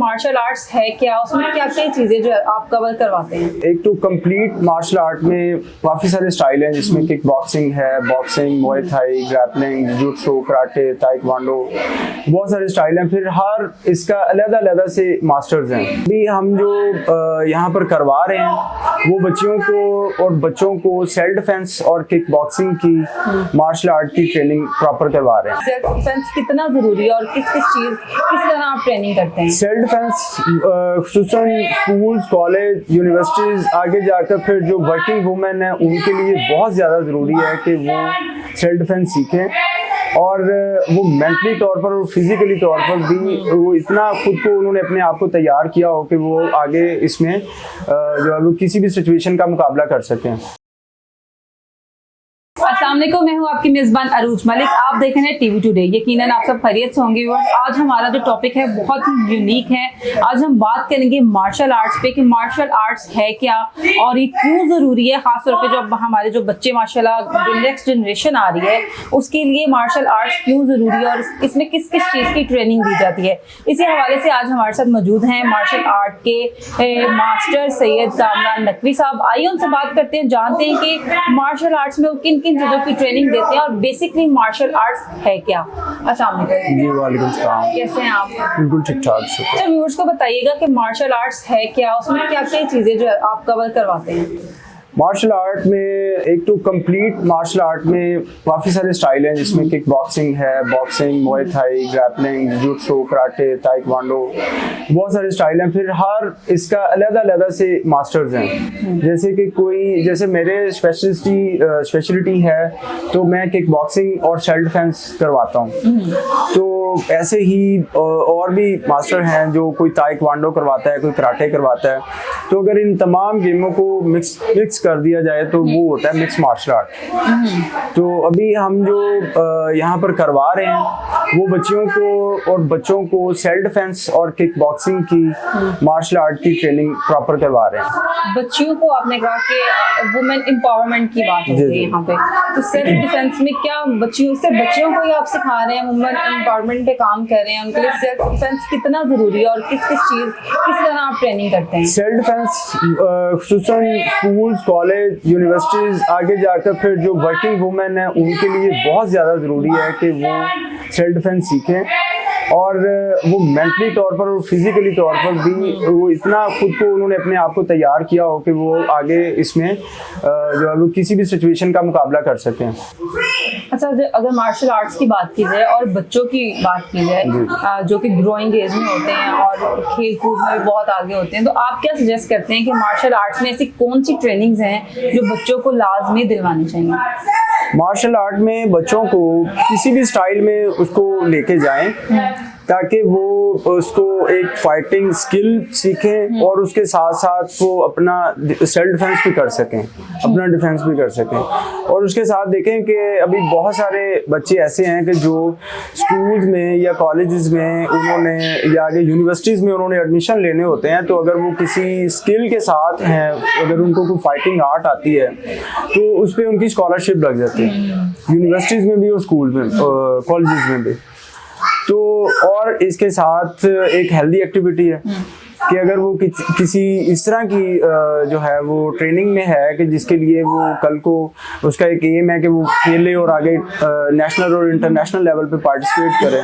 Martial arts है क्या, उसमें क्या क्या चीजें जो आप कवर करवाते हैं? एक तो कंप्लीट मार्शल आर्ट में काफ़ी सारे स्टाइल हैं, जिसमें किक बॉक्सिंग है, boxing, Muay Thai, grappling, jujutsu, karate, taekwondo, बहुत सारे स्टाइल हैं। फिर हर इसका अलग-अलग से मास्टर्स हैं। अभी हम जो यहाँ पर करवा रहे हैं वो बच्चों को सेल्फ डिफेंस और किक बॉक्सिंग की मार्शल आर्ट की ट्रेनिंग प्रॉपर करवा रहे हैं। सेल्फ डिफेंस कितना जरूरी है और किस तरह आप ट्रेनिंग करते हैं? Self defence schools, college, universities, आगे जाकर फिर जो वर्किंग वुमेन है उनके लिए बहुत ज़्यादा ज़रूरी है कि वो सेल्फ डिफेंस सीखें और वो मेंटली तौर पर और फिजिकली तौर पर भी वो इतना खुद को उन्होंने अपने आप को तैयार किया हो कि वो आगे इसमें जो है वो किसी भी सिचुएशन का मुकाबला कर सकें। अस्सलाम वालेकुम, मैं हूँ आपकी मेज़बान अरूज मलिक। आप देख रहे हैं टीवी टुडे। यकीनन आप सब खैरियत से होंगे। आज हमारा जो टॉपिक है बहुत ही यूनिक है। आज हम बात करेंगे मार्शल आर्ट्स पे कि मार्शल आर्ट्स है क्या और ये क्यों ज़रूरी है, ख़ासतौर पे जो हमारे जो बच्चे माशाल्लाह जो नेक्स्ट जनरेशन आ रही है उसके लिए मार्शल आर्ट्स क्यों ज़रूरी है और इसमें किस किस चीज़ की ट्रेनिंग दी जाती है। इसी हवाले से आज हमारे साथ मौजूद हैं मार्शल आर्ट के मास्टर सैयद कामरान नकवी साहब। आइए उनसे बात करते हैं, जानते हैं कि मार्शल आर्ट्स में किन किन चीजों की ट्रेनिंग देते हैं और बेसिकली मार्शल आर्ट्स है क्या। अस्सलाम वालेकुम। जी वालेकुम सलाम। कैसे हैं आप? बिल्कुल ठीक ठाक। अच्छा, व्यूअर्स को बताइएगा कि मार्शल आर्ट्स है क्या, उसमें क्या क्या चीजें जो आप कवर करवाते हैं? मार्शल आर्ट में एक तो कंप्लीट मार्शल आर्ट में काफ़ी सारे स्टाइल हैं, जिसमें किक बॉक्सिंग है, boxing, Muay Thai, grappling, jujutsu, karate, taekwondo, बहुत सारे स्टाइल हैं। फिर हर इसका अलग-अलग से मास्टर्स हैं। जैसे मेरे स्पेशलिटी है तो मैं किक बॉक्सिंग और सेल्फ डिफेंस करवाता हूँ। तो ऐसे ही और भी मास्टर हैं जो कोई ताइक्वांडो करवाता है, कोई कराटे करवाता है। तो अगर इन तमाम गेमों को मिक्स कर दिया जाए तो वो होता है मिक्स मार्शल आर्ट। तो अभी हम जो यहाँ पर करवा रहे हैं वो बच्चों को सेल्फ डिफेंस और किक बॉक्सिंग की मार्शल आर्ट की ट्रेनिंग प्रॉपर करवा रहे हैं। बच्चियों को आपने कहा कि वुमेन एम्पावरमेंट की बात होती है यहाँ पे, तो सेल्फ डिफेंस में क्या बच्चियों को ही आप सिखा रहे हैं, वुमेन एम्पावरमेंट पे काम कर रहे हैं, उनके लिए सेल्फ डिफेंस कितना जरूरी है और किस तरह आप ट्रेनिंग करते हैं? Self defence schools, college, universities, आगे जाकर फिर जो वर्किंग वुमेन है उनके लिए बहुत ज़्यादा ज़रूरी है कि वो सेल्फ डिफेंस सीखें और वो मेंटली तौर पर और फिजिकली तौर पर भी वो इतना खुद को उन्होंने अपने आप को तैयार किया हो कि वो आगे इसमें जो है वो किसी भी सिचुएशन का मुकाबला कर सकें। अच्छा, अगर मार्शल आर्ट्स की बात की जाए और बच्चों की बात की जाए जो कि ग्रोइंग एज में होते हैं और खेल कूद में भी बहुत आगे होते हैं, तो आप क्या सजेस्ट करते हैं कि मार्शल आर्ट्स में ऐसी कौन सी ट्रेनिंग्स हैं जो बच्चों को लाजमी दिलवानी चाहिए? मार्शल आर्ट में बच्चों को किसी भी स्टाइल में उसको लेके जाएं ताकि वो उसको एक फाइटिंग स्किल सीखें और उसके साथ साथ वो अपना सेल्फ डिफेंस भी कर सकें, अपना डिफेंस भी कर सकें। और उसके साथ देखें कि अभी बहुत सारे बच्चे ऐसे हैं कि जो स्कूल्स में या कॉलेजेस में उन्होंने या आगे यूनिवर्सिटीज़ में उन्होंने एडमिशन लेने होते हैं, तो अगर वो किसी स्किल के साथ हैं, अगर उनको कोई फाइटिंग आर्ट आती है तो उस पर उनकी स्कॉलरशिप लग जाती है, यूनिवर्सिटीज़ में भी और स्कूल में, कॉलेजेस में भी। तो और इसके साथ एक हेल्दी एक्टिविटी है कि अगर वो किसी इस तरह की जो है वो ट्रेनिंग में है कि जिसके लिए वो कल को उसका एक एम है कि वो खेले और आगे नेशनल और इंटरनेशनल लेवल पे पार्टिसिपेट करे,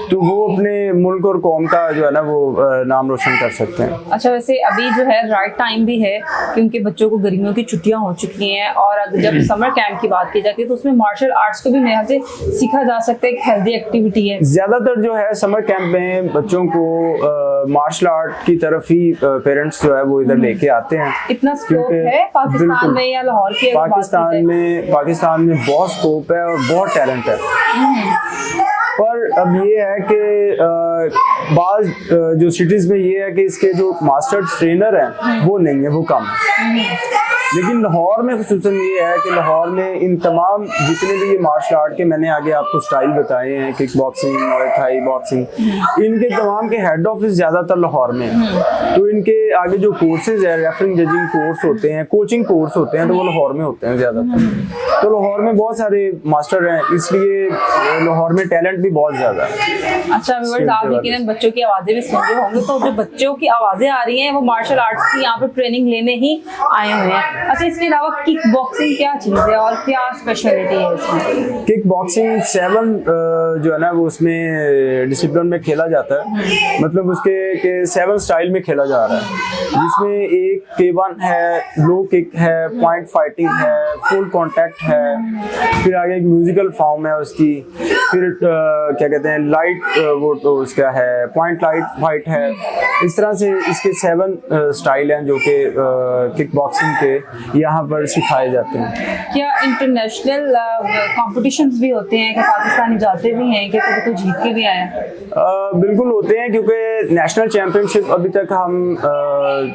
तो वो अपने मुल्क और कौम का जो है ना वो नाम रोशन कर सकते हैं। अच्छा, वैसे अभी जो है राइट टाइम भी है क्योंकि बच्चों को गर्मियों की छुट्टियां हो चुकी हैं और जब समर कैंप की बात की जाती है तो उसमें मार्शल आर्ट्स को भी मेरे ख्याल से सीखा जा सकता है, एक हेल्दी एक्टिविटी है। ज़्यादातर जो है समर कैंप में बच्चों को मार्शल आर्ट की तरफ ही पेरेंट्स जो है वो इधर लेके आते हैं। इतना स्कोप है पाकिस्तान में या लाहौर की? पाकिस्तान में बहुत स्कोप है और बहुत टैलेंट है, पर अब ये है कि बाज़ जो सिटीज़ में ये है कि इसके जो मास्टर ट्रेनर हैं वो नहीं है, वो कम है। लेकिन लाहौर में खुसूसन ये है कि लाहौर में इन तमाम जितने भी ये मार्शल आर्ट के मैंने आगे आपको स्टाइल बताए हैं, किक बॉक्सिंग और थाई बॉक्सिंग, इनके तमाम के हेड ऑफिस ज़्यादातर लाहौर में है। तो इनके आगे जो कोर्सेज है, रेफरिंग जजिंग कोर्स होते हैं, कोचिंग कोर्स होते हैं, तो वो लाहौर में होते हैं ज़्यादातर। तो लाहौर में बहुत सारे मास्टर हैं, इसलिए लाहौर में टैलेंट भी बहुत ज़्यादा है। अच्छा व्यूअर्स, आप यकीनन बच्चों की आवाज़ें भी सुन रहे होंगे, तो जो बच्चों की आवाज़ें आ रही हैं वो मार्शल आर्ट्स की यहाँ पर ट्रेनिंग लेने ही आए हुए हैं। अच्छा, इसके अलावा किक बॉक्सिंग क्या चीज़ है और क्या स्पेशलिटी है इसमें? किक बॉक्सिंग 7 जो है ना वो उसमें डिसिप्लिन में खेला जाता है, मतलब उसके 7 स्टाइल में खेला जा रहा है, जिसमें एक K1 है, लो किक है, पॉइंट फाइटिंग है, फुल कांटेक्ट है, फिर आगे एक म्यूजिकल फॉर्म है उसकी, फिर क्या कहते हैं लाइट वो तो उसका है पॉइंट लाइट फाइट है। इस तरह से इसके 7 स्टाइल हैं जो कि किक बॉक्सिंग के यहाँ पर सिखाए जाते हैं। क्या इंटरनेशनल कॉम्पिटिशंस भी होते हैं कि पाकिस्तानी जाते भी हैं कि कभी तो जीत के भी आए हैं? बिल्कुल होते हैं, क्योंकि नेशनल चैम्पियनशिप अभी तक हम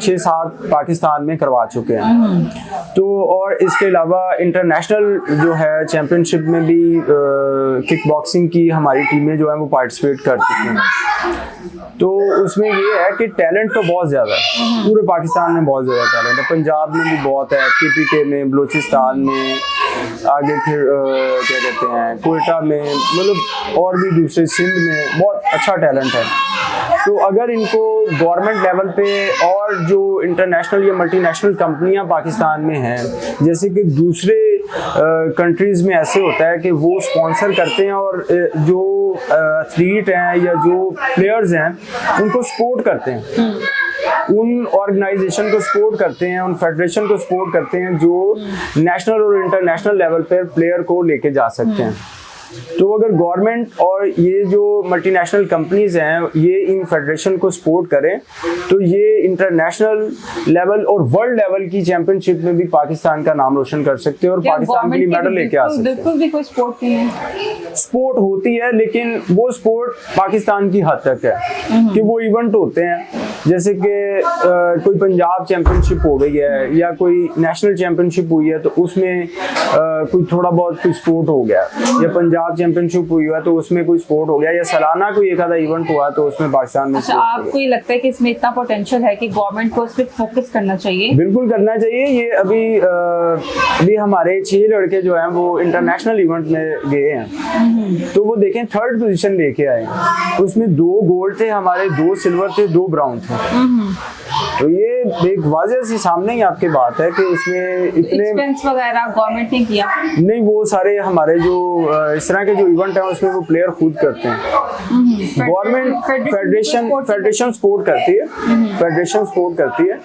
6-7 पाकिस्तान में करवा चुके हैं। तो और इसके अलावा इंटरनेशनल जो है चैम्पियनशिप में भी किक बॉक्सिंग की हमारी टीमें जो है वो पार्टिसिपेट कर चुकी हैं। तो उसमें ये है कि टैलेंट तो बहुत ज़्यादा है, पूरे पाकिस्तान में बहुत ज़्यादा टैलेंट है, पंजाब में भी बहुत है, KPK में, बलूचिस्तान में, आगे फिर क्या कहते हैं कोयटा में, मतलब और भी दूसरे सिंध में बहुत अच्छा टैलेंट है। तो अगर इनको गवर्नमेंट लेवल पे और जो इंटरनेशनल या मल्टीनेशनल कंपनियां पाकिस्तान में हैं, जैसे कि दूसरे कंट्रीज़ में ऐसे होता है कि वो स्पॉन्सर करते हैं और जो एथलीट हैं या जो प्लेयर्स हैं उनको सपोर्ट करते हैं, उन ऑर्गेनाइजेशन को सपोर्ट करते हैं, उन फेडरेशन को सपोर्ट करते हैं जो नेशनल और इंटरनेशनल लेवल पर प्लेयर को लेके जा सकते हैं। तो अगर गवर्नमेंट और ये जो मल्टीनेशनल कंपनीज हैं ये इन फेडरेशन को सपोर्ट करें तो ये इंटरनेशनल लेवल और वर्ल्ड लेवल की चैंपियनशिप में भी पाकिस्तान का नाम रोशन कर सकते हैं और पाकिस्तान के लिए मेडल लेके आ सकते हैं। बिल्कुल भी कोई सपोर्ट नहीं है। सपोर्ट होती है, लेकिन वो सपोर्ट पाकिस्तान की हद तक है कि वो इवेंट होते हैं जैसे कि कोई पंजाब चैंपियनशिप हो गई है या कोई नेशनल चैंपियनशिप हुई है तो उसमें कोई थोड़ा बहुत कोई स्पोर्ट हो गया, या पंजाब चैंपियनशिप हुई है तो उसमें कोई स्पोर्ट हो गया, या सालाना कोई एक आधा इवेंट हुआ तो उसमें पाकिस्तान में। अच्छा, आपको ये लगता है कि इसमें इतना पोटेंशियल है कि गवर्नमेंट को इस पर फोकस करना चाहिए? बिल्कुल करना चाहिए। ये अभी हमारे 6 लड़के जो हैं वो इंटरनेशनल इवेंट में गए हैं तो वो देखें 3rd पोजीशन लेके आए, उसमें 2 गोल्ड थे हमारे, 2 सिल्वर थे, 2 ब्राउन थे। तो ये एक वाज़ेह सी सामने ही आपके बात है कि इसमें इतने एक्सपेंस वगैरह गवर्नमेंट ने किया नहीं, वो सारे हमारे जो इस तरह के जो इवेंट हैं उसमें वो प्लेयर खुद करते हैं। गवर्नमेंट फेडरेशन सपोर्ट करती है, फेडरेशन सपोर्ट करती है,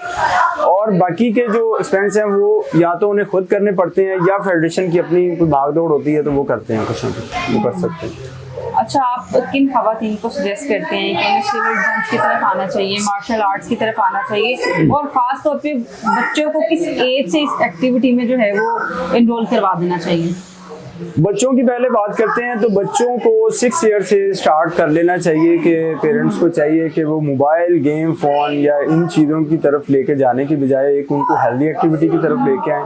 और बाकी के जो एक्सपेंस हैं वो या तो उन्हें खुद करने पड़ते हैं या फेडरेशन की अपनी कोई भागदौड़ होती है तो वो करते हैं, कुछ वो कर सकते हैं। अच्छा, आप किन खवातीन को सजेस्ट करते हैं कि उन्हें सिविल डिफेंस की तरफ आना चाहिए, मार्शल आर्ट्स की तरफ आना चाहिए, और ख़ास तौर पे बच्चों को किस एज से इस एक्टिविटी में जो है वो इनरोल करवा देना चाहिए? बच्चों की पहले बात करते हैं तो बच्चों को 6 ईयर से स्टार्ट कर लेना चाहिए कि पेरेंट्स को चाहिए कि वो मोबाइल गेम फ़ोन या इन चीज़ों की तरफ लेके जाने की बजाय एक उनको हेल्दी एक्टिविटी की तरफ लेके आएँ,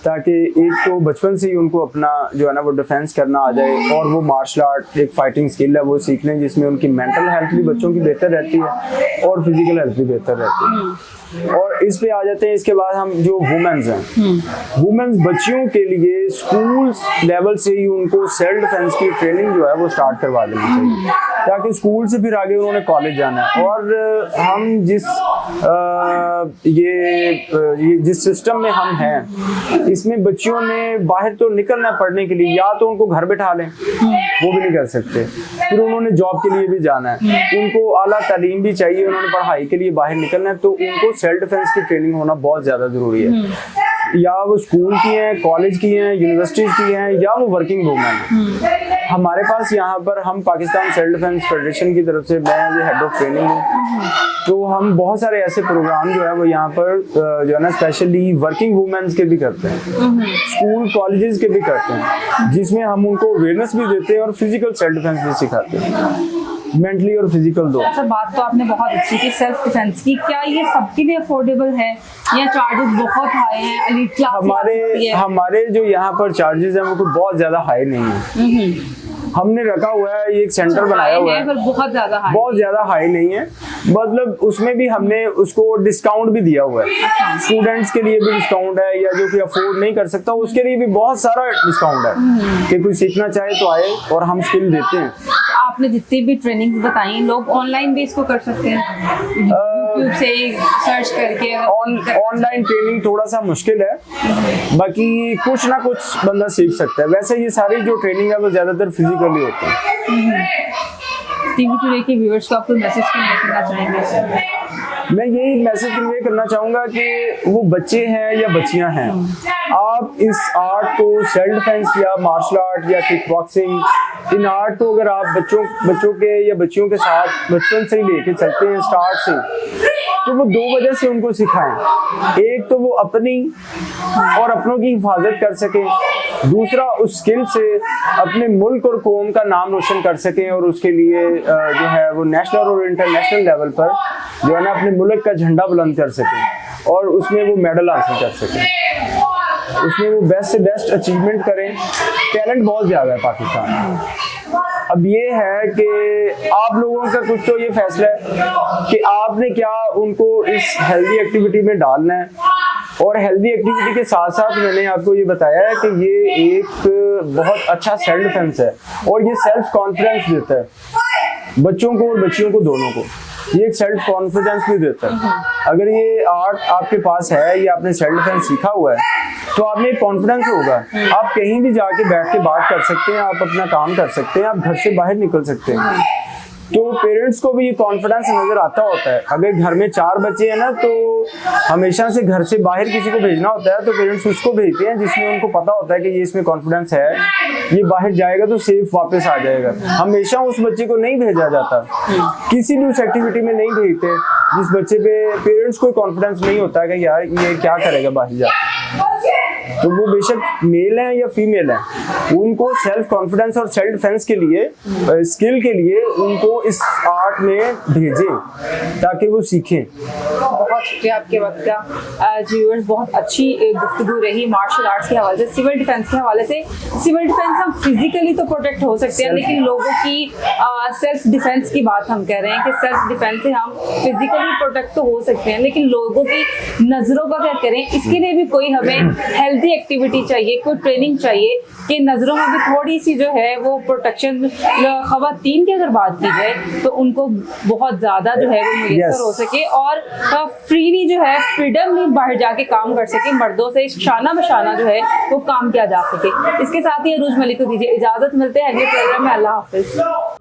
ताकि एक तो बचपन से ही उनको अपना जो है ना वो डिफेंस करना आ जाए और वो मार्शल आर्ट एक फाइटिंग स्किल है वो सीख लें, जिसमें उनकी मेंटल हेल्थ भी बच्चों की बेहतर रहती है और फिजिकल हेल्थ भी बेहतर रहती है। और इस पे आ जाते हैं, इसके बाद हम जो वुमेन्स हैं, वुमेन्स बच्चियों के लिए स्कूल लेवल से ही उनको सेल्फ डिफेंस की ट्रेनिंग जो है वो स्टार्ट करवा देनी चाहिए, ताकि स्कूल से फिर आगे उन्होंने कॉलेज जाना है। और हम जिस सिस्टम में हम हैं इसमें बच्चियों ने बाहर तो निकलना पढ़ने के लिए, या तो उनको घर बैठा लें, वो भी नहीं कर सकते, फिर उन्होंने जॉब के लिए भी जाना है, उनको आला तालीम भी चाहिए, उन्होंने पढ़ाई के लिए बाहर निकलना है, तो उनको सेल्फ डिफेंस की ट्रेनिंग होना बहुत ज़्यादा ज़रूरी है। या वो स्कूल की हैं, कॉलेज की हैं, यूनिवर्सिटीज़ की हैं, या वो वर्किंग वूमेन हैं। हमारे पास यहाँ पर हम पाकिस्तान सेल्फ डिफेंस फेडरेशन की तरफ से, मैं हेड ऑफ ट्रेनिंग हूँ, तो हम बहुत सारे ऐसे प्रोग्राम जो है वो यहाँ पर जो है ना स्पेशली वर्किंग वुमेन्स के भी करते हैं, स्कूल कॉलेजेस के भी करते हैं, जिसमें हम उनको अवेयरनेस भी देते हैं और फिजिकल सेल्फ डिफेंस भी सिखाते हैं। मेंटली और फिजिकल दो। अच्छा, बात तो आपने बहुत अच्छी की सेल्फ डिफेंस की। क्या ये सबके लिए अफोर्डेबल है या चार्जेस बहुत हाई हैं? एलीट क्लास हमारे जो यहाँ पर चार्जेस हैं वो कोई बहुत ज्यादा हाई नहीं है। हमने रखा हुआ है, ये एक सेंटर बनाया हुआ है, पर बहुत ज्यादा हाई नहीं है। मतलब उसमें भी हमने उसको डिस्काउंट भी दिया हुआ है। स्टूडेंट्स के लिए भी डिस्काउंट है, या जो कोई अफोर्ड नहीं कर सकता उसके लिए भी बहुत सारा डिस्काउंट है कि कोई सीखना चाहे तो आए और हम स्किल देते हैं। आपने जितनी भी ट्रेनिंग बताई, लोग ऑनलाइन भी इसको कर सकते हैं यूट्यूब से सर्च करके? ऑनलाइन ट्रेनिंग थोड़ा सा मुश्किल है, बाकी कुछ ना कुछ बंदा सीख सकता है। वैसे ये सारी जो ट्रेनिंग है वो ज्यादातर फिजिकली होती है। टीवी टुडे के व्यूअर्स को आपको मैसेज करना चाहेंगे? मैं यही मैसेज कन्वे करना चाहूँगा कि वो बच्चे हैं या बच्चियां हैं, आप इस आर्ट को, सेल्फ डिफेंस या मार्शल आर्ट या किक बॉक्सिंग, इन आर्ट को अगर आप बच्चों के या बच्चियों के साथ बचपन से ही लेके चलते हैं स्टार्ट से, तो वो दो वजह से उनको सिखाएं। एक तो वो अपनी और अपनों की हिफाजत कर सकें, दूसरा उस स्किल से अपने मुल्क और कौम का नाम रोशन कर सकें और उसके लिए जो है वो नेशनल और इंटरनेशनल लेवल पर जो है ना अपने मुल्क का झंडा बुलंद कर सकें और उसमें वो मेडल हासिल कर सकें, उसमें वो बेस्ट से बेस्ट अचीवमेंट करें। टैलेंट बहुत ज़्यादा है पाकिस्तान में। अब ये है कि आप लोगों का कुछ तो ये फैसला है कि आपने क्या उनको इस हेल्दी एक्टिविटी में डालना है। और हेल्दी एक्टिविटी के साथ साथ मैंने आपको ये बताया है कि ये एक बहुत अच्छा सेल्फ डिफेंस है और ये सेल्फ कॉन्फिडेंस देता है बच्चों को और बच्चियों को दोनों को। ये एक सेल्फ कॉन्फिडेंस भी देता है। अगर ये आर्ट आपके पास है या आपने सेल्फ डिफेंस सीखा हुआ है तो आप में एक कॉन्फिडेंस होगा, आप कहीं भी जाके बैठ के बात कर सकते हैं, आप अपना काम कर सकते हैं, आप घर से बाहर निकल सकते हैं। तो पेरेंट्स को भी ये कॉन्फिडेंस नजर आता होता है। अगर घर में 4 बच्चे हैं ना, तो हमेशा से घर से बाहर किसी को भेजना होता है तो पेरेंट्स उसको भेजते हैं जिसमें उनको पता होता है कि ये इसमें कॉन्फिडेंस है, ये बाहर जाएगा तो सेफ वापस आ जाएगा। हमेशा उस बच्चे को नहीं भेजा जाता, किसी भी उस एक्टिविटी में नहीं भेजते जिस बच्चे पे पेरेंट्स को कॉन्फिडेंस नहीं होता है कि यार ये क्या करेगा बाहर जाकर। तो वो बेशक मेल है या फीमेल है, उनको सेल्फ कॉन्फिडेंस और सेल्फ डिफेंस के लिए, स्किल के लिए उनको इस आर्ट में भेजें ताकि वो सीखें। बहुत शुक्रिया आपके वक्त का। व्यूअर्स, बहुत अच्छी गुफ्तगू रही मार्शल आर्ट्स के हवाले से, सिविल डिफेंस के हवाले से। सिविल डिफेंस हम फिजिकली तो प्रोटेक्ट हो सकते हैं, लेकिन लोगों की सेल्फ डिफेंस की बात हम कह रहे हैं कि सेल्फ डिफेंस से हम फिजिकली प्रोटेक्ट तो हो सकते हैं, लेकिन लोगों की नज़रों का क्या करें? इसके लिए भी कोई हमें हेल्दी एक्टिविटी चाहिए, कोई ट्रेनिंग चाहिए कि नज़रों में भी थोड़ी सी जो है वो प्रोटेक्शन। ख़वातीन की अगर बात की जाए तो उनको बहुत ज़्यादा जो है वो मुयस्सर हो सके और फ्रीली जो है फ्रीडमली बाहर जाके काम कर सके, मर्दों से शाना बशाना जो है वो काम किया जा सके। इसके साथ ही अरूज मलिक को दीजिए इजाज़त, मिलते हैं अगले प्रोग्राम में। अल्लाह हाफिज़।